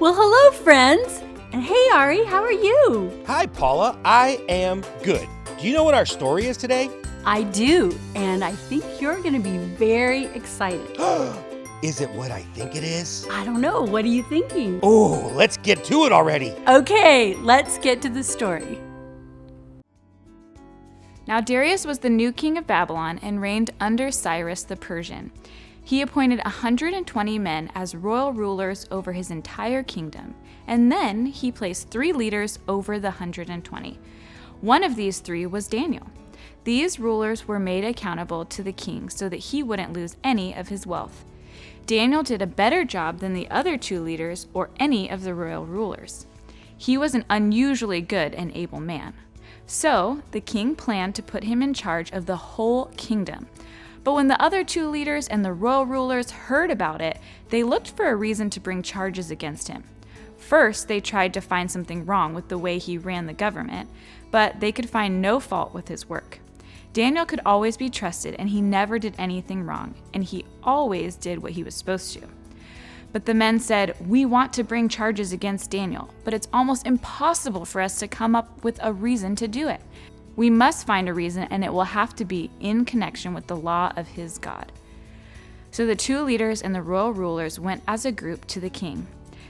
Well, hello, friends. And hey, Ari, how are you? Hi, Paula. I am good. Do you know what our story is today? I do, and I think you're going to be very excited. Is it what I think it is? I don't know. What are you thinking? Oh, let's get to it already. Okay, let's get to the story. Now Darius was the new king of Babylon and reigned under Cyrus the Persian. He appointed 120 men as royal rulers over his entire kingdom, and then he placed 3 leaders over the 120. One of these 3 was Daniel. These rulers were made accountable to the king so that he wouldn't lose any of his wealth. Daniel did a better job than the other 2 leaders or any of the royal rulers. He was an unusually good and able man. So the king planned to put him in charge of the whole kingdom. But when the other 2 leaders and the royal rulers heard about it, they looked for a reason to bring charges against him. First, they tried to find something wrong with the way he ran the government, but they could find no fault with his work. Daniel could always be trusted, and he never did anything wrong, and he always did what he was supposed to. But the men said, "We want to bring charges against Daniel, but it's almost impossible for us to come up with a reason to do it. We must find a reason, and it will have to be in connection with the law of his God." So the 2 leaders and the royal rulers went as a group to the king.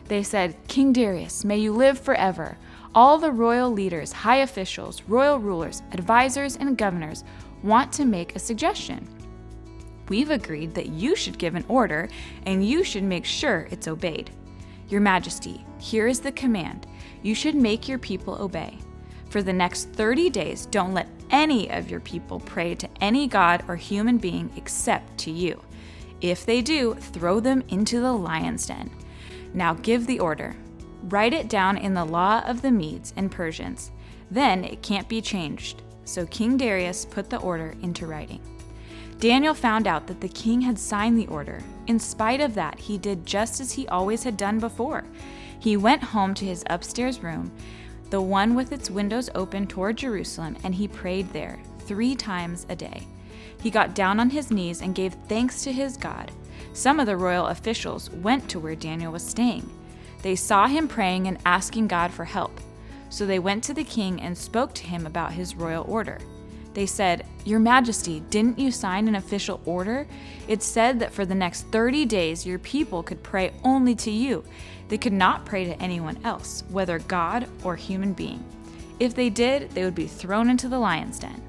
They said, "King Darius, may you live forever. All the royal leaders, high officials, royal rulers, advisors, and governors want to make a suggestion. We've agreed that you should give an order, and you should make sure it's obeyed. Your Majesty, here is the command. You should make your people obey. For the next 30 days, don't let any of your people pray to any god or human being except to you. If they do, throw them into the lion's den. Now give the order. Write it down in the law of the Medes and Persians. Then it can't be changed." So King Darius put the order into writing. Daniel found out that the king had signed the order. In spite of that, he did just as he always had done before. He went home to his upstairs room, the one with its windows open toward Jerusalem, and he prayed there 3 times a day. He got down on his knees and gave thanks to his God. Some of the royal officials went to where Daniel was staying. They saw him praying and asking God for help. So they went to the king and spoke to him about his royal order. They said, "Your Majesty, didn't you sign an official order? It said that for the next 30 days your people could pray only to you. They could not pray to anyone else, whether God or human being. If they did, they would be thrown into the lion's den."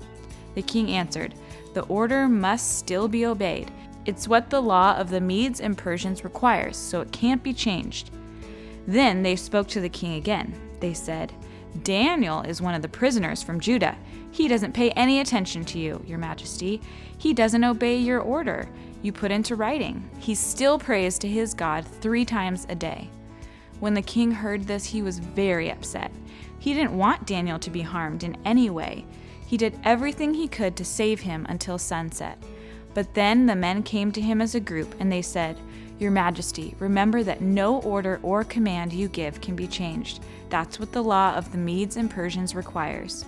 The king answered, "The order must still be obeyed. It's what the law of the Medes and Persians requires, so it can't be changed." Then they spoke to the king again. They said, "Daniel is one of the prisoners from Judah. He doesn't pay any attention to you, Your Majesty. He doesn't obey your order you put into writing. He still prays to his God 3 times a day." When the king heard this, he was very upset. He didn't want Daniel to be harmed in any way. He did everything he could to save him until sunset. But then the men came to him as a group, and they said, "Your Majesty, remember that no order or command you give can be changed. That's what the law of the Medes and Persians requires."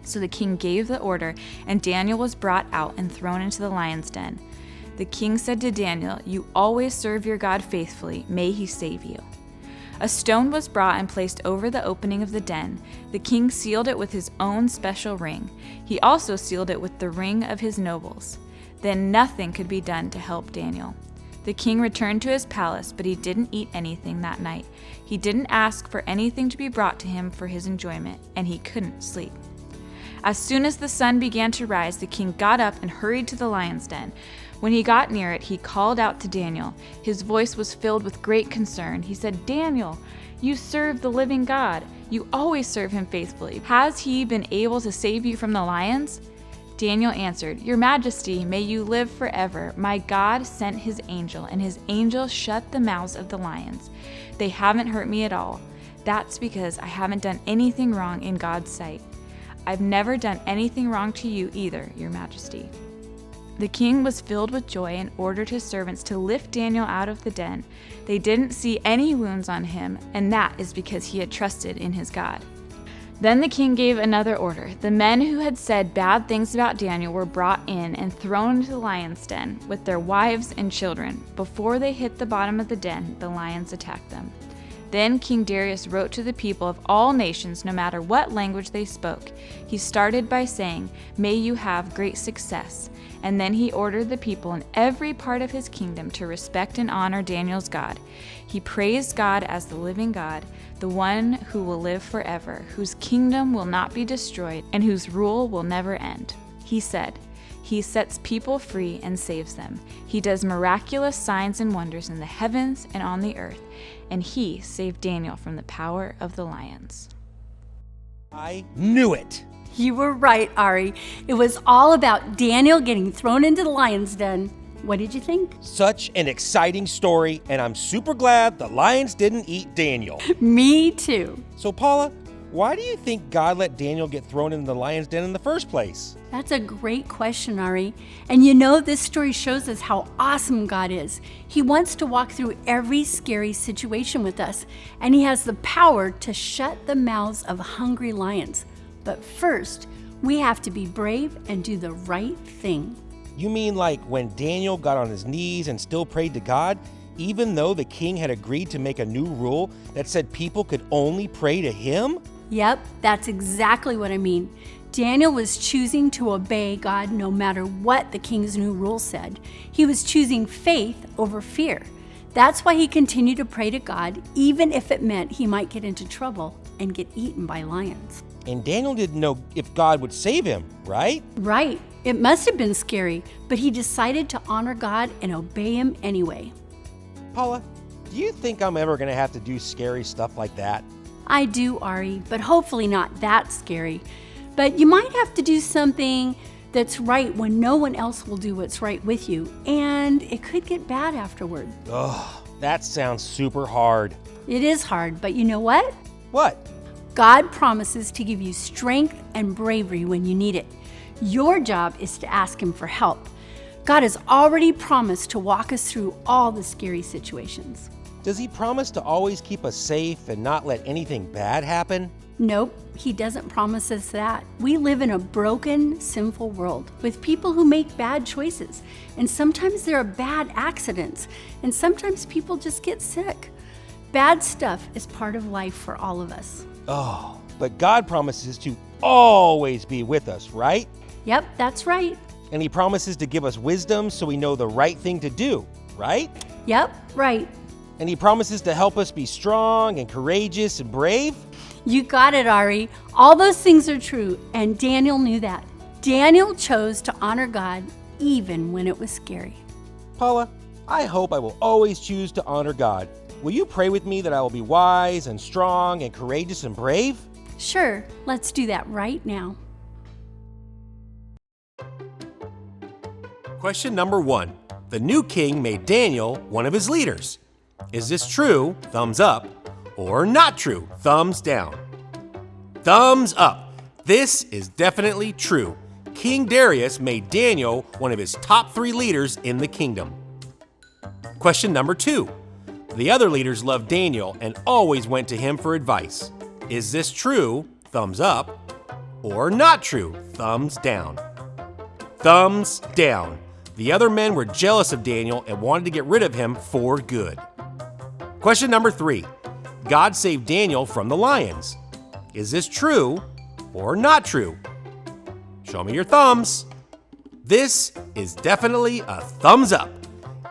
So the king gave the order, and Daniel was brought out and thrown into the lion's den. The king said to Daniel, "You always serve your God faithfully. May he save you." A stone was brought and placed over the opening of the den. The king sealed it with his own special ring. He also sealed it with the ring of his nobles. Then nothing could be done to help Daniel. The king returned to his palace, but he didn't eat anything that night. He didn't ask for anything to be brought to him for his enjoyment, and he couldn't sleep. As soon as the sun began to rise, the king got up and hurried to the lion's den. When he got near it, he called out to Daniel. His voice was filled with great concern. He said, "Daniel, you serve the living God. You always serve him faithfully. Has he been able to save you from the lions?" Daniel answered, "Your Majesty, may you live forever. My God sent his angel, and his angel shut the mouths of the lions. They haven't hurt me at all. That's because I haven't done anything wrong in God's sight. I've never done anything wrong to you either, Your Majesty." The king was filled with joy and ordered his servants to lift Daniel out of the den. They didn't see any wounds on him, and that is because he had trusted in his God. Then the king gave another order. The men who had said bad things about Daniel were brought in and thrown into the lion's den with their wives and children. Before they hit the bottom of the den, the lions attacked them. Then King Darius wrote to the people of all nations, no matter what language they spoke. He started by saying, "May you have great success." And then he ordered the people in every part of his kingdom to respect and honor Daniel's God. He praised God as the living God, the one who will live forever, whose kingdom will not be destroyed, and whose rule will never end. He said, "He sets people free and saves them. He does miraculous signs and wonders in the heavens and on the earth, and he saved Daniel from the power of the lions." I knew it. You were right, Ari. It was all about Daniel getting thrown into the lion's den. What did you think? Such an exciting story, and I'm super glad the lions didn't eat Daniel. Me too. So, Paula, why do you think God let Daniel get thrown into the lion's den in the first place? That's a great question, Ari. And you know, this story shows us how awesome God is. He wants to walk through every scary situation with us, and he has the power to shut the mouths of hungry lions. But first, we have to be brave and do the right thing. You mean like when Daniel got on his knees and still prayed to God, even though the king had agreed to make a new rule that said people could only pray to him? Yep, that's exactly what I mean. Daniel was choosing to obey God no matter what the king's new rule said. He was choosing faith over fear. That's why he continued to pray to God, even if it meant he might get into trouble and get eaten by lions. And Daniel didn't know if God would save him, right? Right. It must have been scary, but he decided to honor God and obey him anyway. Paula, do you think I'm ever going to have to do scary stuff like that? I do, Ari, but hopefully not that scary. But you might have to do something that's right when no one else will do what's right with you, and it could get bad afterward. Ugh, that sounds super hard. It is hard, but you know what? What? God promises to give you strength and bravery when you need it. Your job is to ask him for help. God has already promised to walk us through all the scary situations. Does he promise to always keep us safe and not let anything bad happen? Nope, he doesn't promise us that. We live in a broken, sinful world with people who make bad choices. And sometimes there are bad accidents. And sometimes people just get sick. Bad stuff is part of life for all of us. Oh, but God promises to always be with us, right? Yep, that's right. And he promises to give us wisdom so we know the right thing to do, right? Yep, right. And he promises to help us be strong and courageous and brave. You got it, Ari. All those things are true, and Daniel knew that. Daniel chose to honor God even when it was scary. Paula, I hope I will always choose to honor God. Will you pray with me that I will be wise and strong and courageous and brave? Sure, let's do that right now. Question number 1. The new king made Daniel one of his leaders. Is this true? Thumbs up. Or not true? Thumbs down. Thumbs up. This is definitely true. King Darius made Daniel one of his top 3 leaders in the kingdom. Question number 2. The other leaders loved Daniel and always went to him for advice. Is this true? Thumbs up. Or not true? Thumbs down. Thumbs down. The other men were jealous of Daniel and wanted to get rid of him for good. Question number 3. God saved Daniel from the lions. Is this true or not true? Show me your thumbs. This is definitely a thumbs up.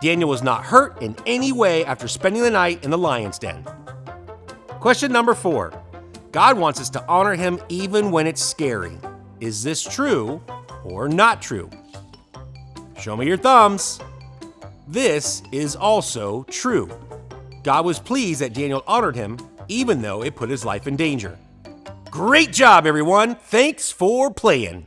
Daniel was not hurt in any way after spending the night in the lion's den. Question number 4. God wants us to honor him even when it's scary. Is this true or not true? Show me your thumbs. This is also true. God was pleased that Daniel honored him even though it put his life in danger. Great job, everyone. Thanks for playing.